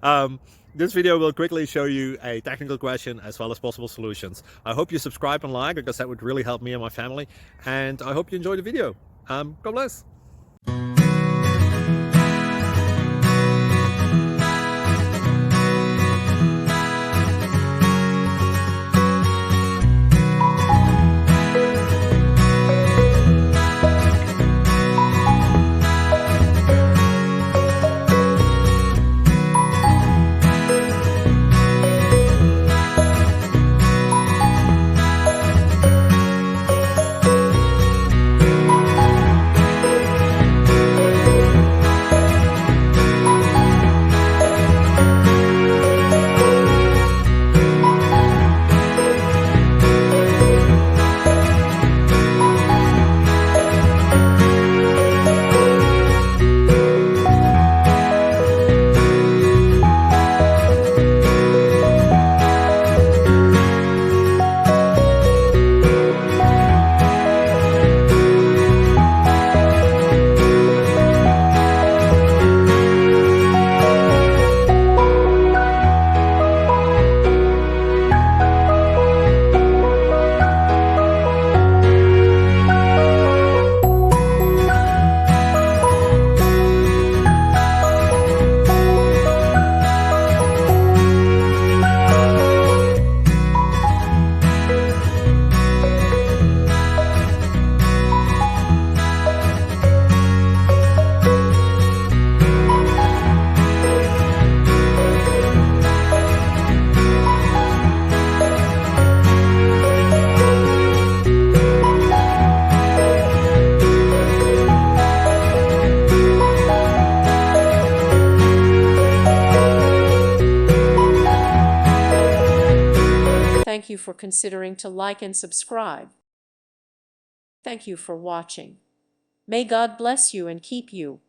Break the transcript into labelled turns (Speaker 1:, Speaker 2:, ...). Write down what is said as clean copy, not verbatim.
Speaker 1: um, this video will quickly show you a technical question as well as possible solutions. I hope you subscribe and like, because that would really help me and my family. And I hope you enjoy the video. God bless.
Speaker 2: Thank you for considering to like and subscribe. Thank you for watching. May God bless you and keep you.